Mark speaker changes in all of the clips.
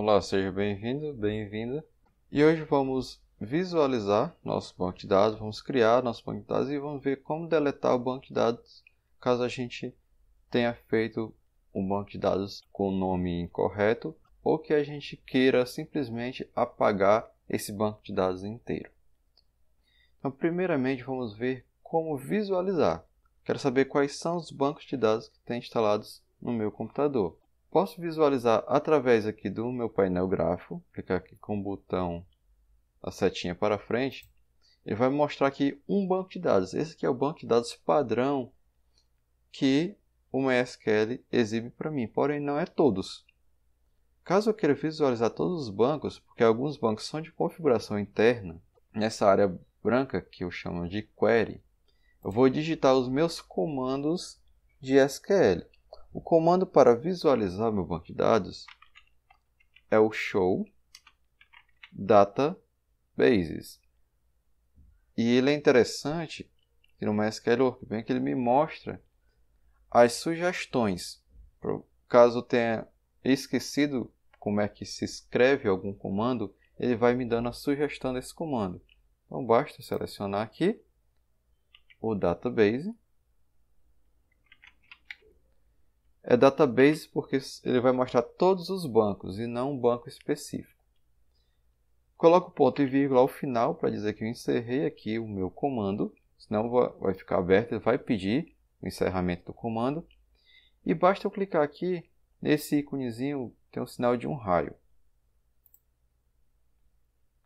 Speaker 1: Olá, seja bem-vindo, bem-vinda. E hoje vamos visualizar nosso banco de dados, vamos criar nosso banco de dados e vamos ver como deletar o banco de dados caso a gente tenha feito um banco de dados com o nome incorreto ou que a gente queira simplesmente apagar esse banco de dados inteiro. Então, primeiramente, vamos ver como visualizar. Quero saber quais são os bancos de dados que tem instalados no meu computador. Posso visualizar através aqui do meu painel gráfico, clicar aqui com o botão, a setinha para frente, ele vai mostrar aqui um banco de dados. Esse aqui é o banco de dados padrão que o MySQL exibe para mim, porém não é todos. Caso eu queira visualizar todos os bancos, porque alguns bancos são de configuração interna, nessa área branca que eu chamo de Query, eu vou digitar os meus comandos de SQL. O comando para visualizar meu banco de dados é o show databases. E ele é interessante que no MySQL Workbench ele me mostra as sugestões. Caso eu tenha esquecido como é que se escreve algum comando, ele vai me dando a sugestão desse comando. Então basta selecionar aqui o database. É database porque ele vai mostrar todos os bancos e não um banco específico. Coloco o ponto e vírgula ao final para dizer que eu encerrei aqui o meu comando, senão vai ficar aberto, ele vai pedir o encerramento do comando. E basta eu clicar aqui nesse íconezinho, tem um sinal de um raio.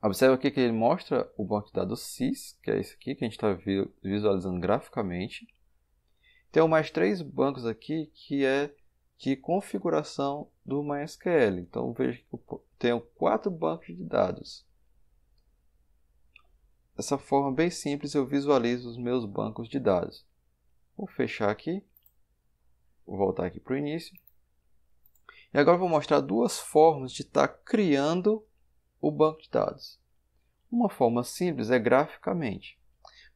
Speaker 1: Observe aqui que ele mostra o banco de dados SYS, que é esse aqui que a gente está visualizando graficamente. Tem mais 3 bancos aqui que é de configuração do MySQL. Então veja que eu tenho 4 bancos de dados. Dessa forma bem simples eu visualizo os meus bancos de dados. Vou fechar aqui. Vou voltar aqui para o início. E agora vou mostrar 2 formas de estar criando o banco de dados. Uma forma simples é graficamente.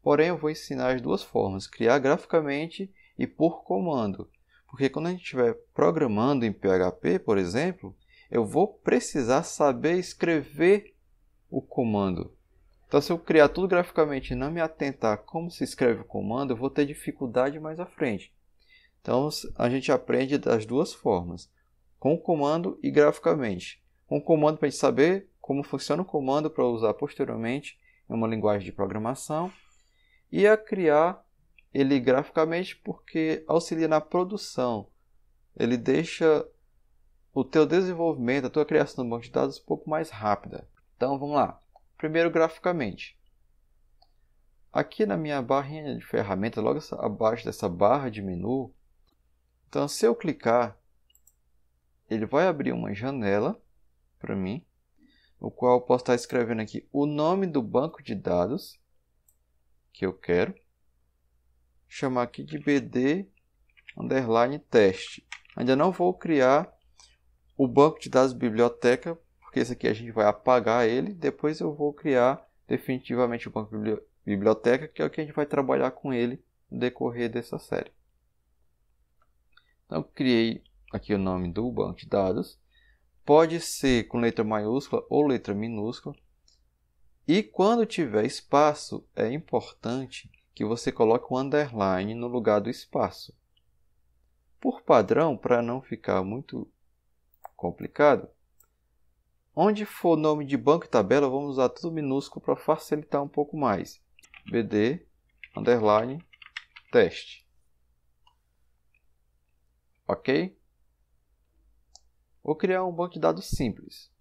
Speaker 1: Porém eu vou ensinar as 2 formas, criar graficamente e por comando. Porque quando a gente estiver programando em PHP, por exemplo, eu vou precisar saber escrever o comando. Então, se eu criar tudo graficamente e não me atentar como se escreve o comando, eu vou ter dificuldade mais à frente. Então, a gente aprende das 2 formas, com o comando e graficamente. Com o comando para a gente saber como funciona o comando para usar posteriormente em uma linguagem de programação. E a criar ele graficamente porque auxilia na produção. Ele deixa o teu desenvolvimento, a tua criação do banco de dados um pouco mais rápida. Então vamos lá. Primeiro graficamente. Aqui na minha barrinha de ferramentas, logo abaixo dessa barra de menu, então se eu clicar, ele vai abrir uma janela para mim, no qual eu posso estar escrevendo aqui o nome do banco de dados que eu quero. Chamar aqui de bd_teste. Ainda não vou criar o banco de dados biblioteca, porque esse aqui a gente vai apagar ele. Depois eu vou criar definitivamente o banco biblioteca, que é o que a gente vai trabalhar com ele no decorrer dessa série. Então, criei aqui o nome do banco de dados. Pode ser com letra maiúscula ou letra minúscula. E quando tiver espaço, é importante que você coloque um underline no lugar do espaço. Por padrão, para não ficar muito complicado, onde for nome de banco e tabela, vamos usar tudo minúsculo para facilitar um pouco mais. bd_teste. Ok? Vou criar um banco de dados simples,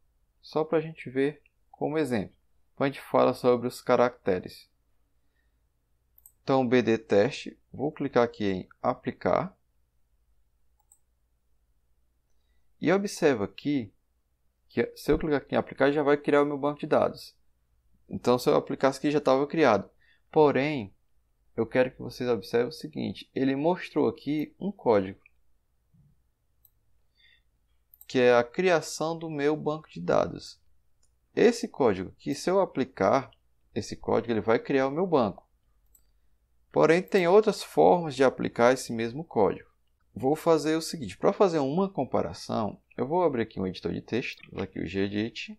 Speaker 1: só para a gente ver como exemplo. A gente fala sobre os caracteres. Então, BD teste, vou clicar aqui em aplicar. E observa aqui que se eu clicar aqui em aplicar, já vai criar o meu banco de dados. Então, se eu aplicasse aqui, já estava criado. Porém, eu quero que vocês observem o seguinte, ele mostrou aqui um código, que é a criação do meu banco de dados. Esse código, que se eu aplicar esse código, ele vai criar o meu banco. Porém, tem outras formas de aplicar esse mesmo código. vou fazer o seguinte. Para fazer uma comparação, eu vou abrir aqui um editor de texto. Vou aqui o Gedit.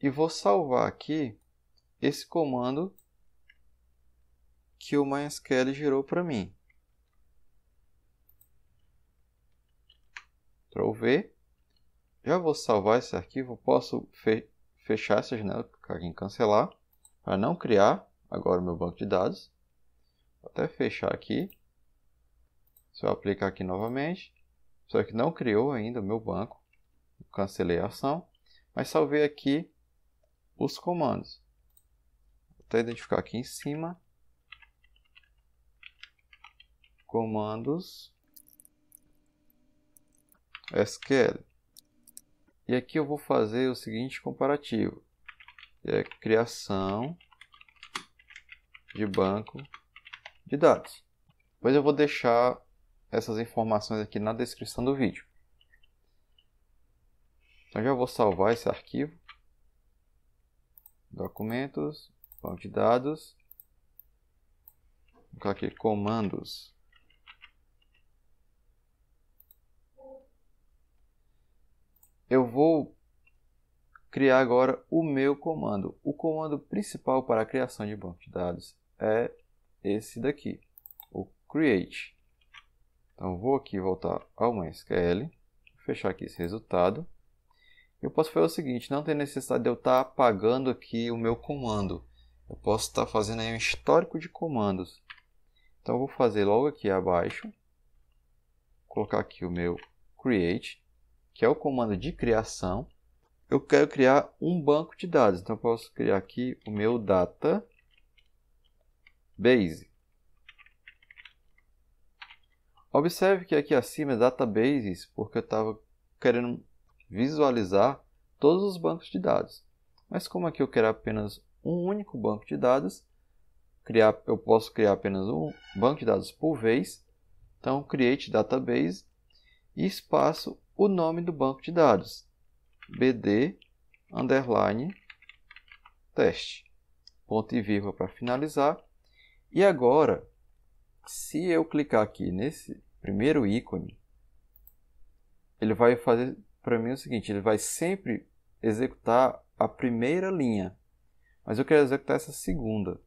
Speaker 1: E vou salvar aqui esse comando que o MySQL gerou para mim. Ctrl V. Já vou salvar esse arquivo. Posso fechar essa janela, clicar aqui em cancelar, para não criar agora o meu banco de dados. Vou até fechar aqui. Se eu aplicar aqui novamente, só que não criou ainda o meu banco. Cancelei a ação, mas salvei aqui os comandos. Vou até identificar aqui em cima. Comandos SQL. E aqui eu vou fazer o seguinte comparativo. É criação de banco de dados. Depois eu vou deixar essas informações aqui na descrição do vídeo. Então já vou salvar esse arquivo. Documentos, banco de dados. Vou colocar aqui comandos. Eu vou criar agora o meu comando. O comando principal para a criação de banco de dados é esse daqui, o create. Então vou aqui voltar ao MySQL, fechar aqui esse resultado. Eu posso fazer o seguinte, não tem necessidade de eu estar apagando aqui o meu comando. Eu posso estar fazendo aí um histórico de comandos. Então eu vou fazer logo aqui abaixo, colocar aqui o meu create, que é o comando de criação. Eu quero criar um banco de dados, então eu posso criar aqui o meu database. Observe que aqui acima é databases, porque eu estava querendo visualizar todos os bancos de dados. Mas como aqui eu quero apenas um único banco de dados, eu posso criar apenas um banco de dados por vez. Então, create database e espaço o nome do banco de dados, bd_test, ponto e vírgula para finalizar. E agora, se eu clicar aqui nesse primeiro ícone, ele vai fazer para mim o seguinte, ele vai sempre executar a primeira linha, mas eu quero executar essa segunda.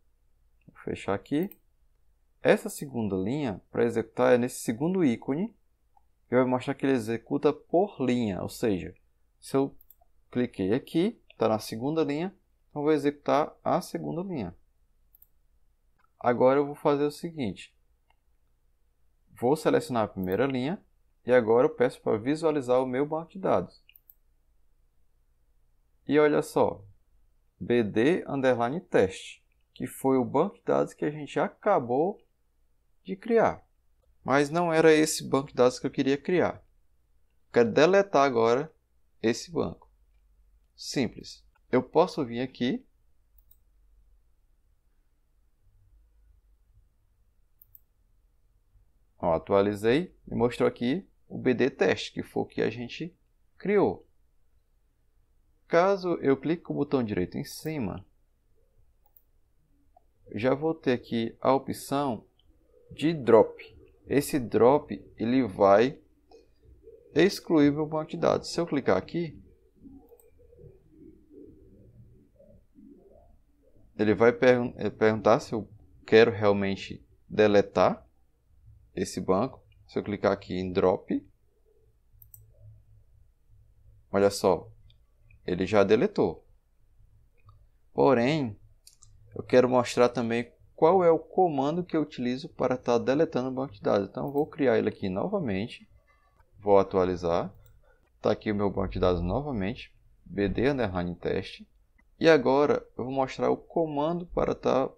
Speaker 1: Vou fechar aqui. Essa segunda linha, para executar, é nesse segundo ícone, que vai mostrar que ele executa por linha, ou seja, se eu cliquei aqui, está na segunda linha, então vou executar a segunda linha. Agora eu vou fazer o seguinte, vou selecionar a primeira linha e agora eu peço para visualizar o meu banco de dados. E olha só, bd_test, que foi o banco de dados que a gente acabou de criar. Mas não era esse banco de dados que eu queria criar. Quero deletar agora esse banco. Simples. Eu posso vir aqui atualizei e mostrou aqui o BD teste, que foi o que a gente criou. Caso eu clique com o botão direito em cima, já vou ter aqui a opção de drop. Esse drop ele vai excluir meu banco de dados. Se eu clicar aqui, ele vai perguntar se eu quero realmente deletar esse banco. Se eu clicar aqui em drop, olha só, ele já deletou. Porém, eu quero mostrar também qual é o comando que eu utilizo para estar deletando o banco de dados. Então, eu vou criar ele aqui novamente. Vou atualizar. Está aqui o meu banco de dados novamente. bd_test. E agora, eu vou mostrar o comando para estar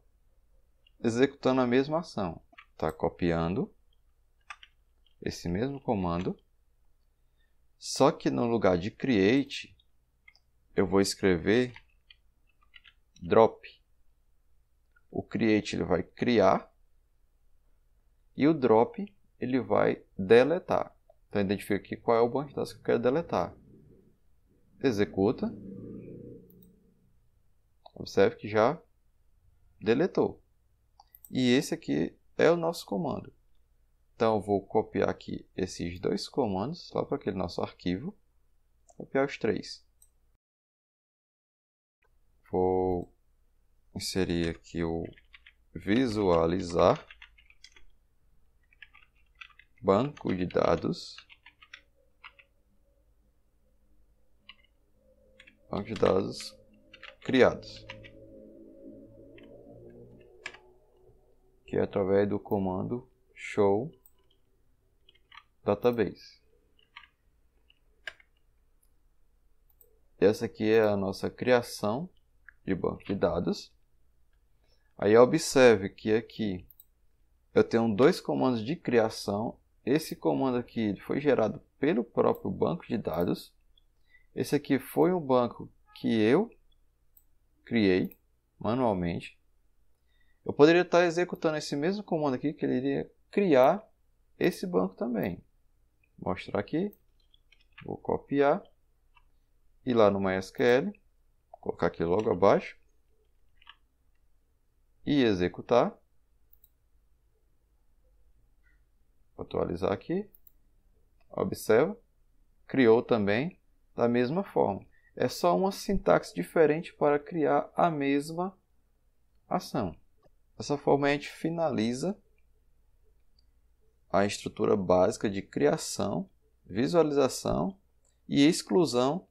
Speaker 1: executando a mesma ação. Está copiando esse mesmo comando. Só que no lugar de create, eu vou escrever drop. O create ele vai criar e o drop ele vai deletar. Então, identifica aqui qual é o banco de dados que eu quero deletar. Executa. Observe que já deletou. E esse aqui é o nosso comando. Então, eu vou copiar aqui esses dois comandos, lá para aquele nosso arquivo. Copiar os três. Vou inserir aqui o visualizar banco de dados. Banco de dados criados. Que é através do comando show database. Essa aqui é a nossa criação de banco de dados. Aí observe que aqui eu tenho dois comandos de criação. Esse comando aqui foi gerado pelo próprio banco de dados. Esse aqui foi um banco que eu criei manualmente. Eu poderia estar executando esse mesmo comando aqui, que ele iria criar esse banco também. Vou mostrar aqui. Vou copiar. Ir lá no MySQL. Colocar aqui logo abaixo. E executar. Vou atualizar aqui. Observa. Criou também da mesma forma. É só uma sintaxe diferente para criar a mesma ação. Dessa forma a gente finaliza a estrutura básica de criação, visualização e exclusão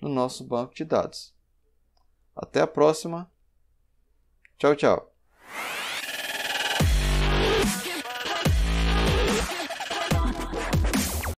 Speaker 1: do nosso banco de dados. Até a próxima. Tchau, tchau.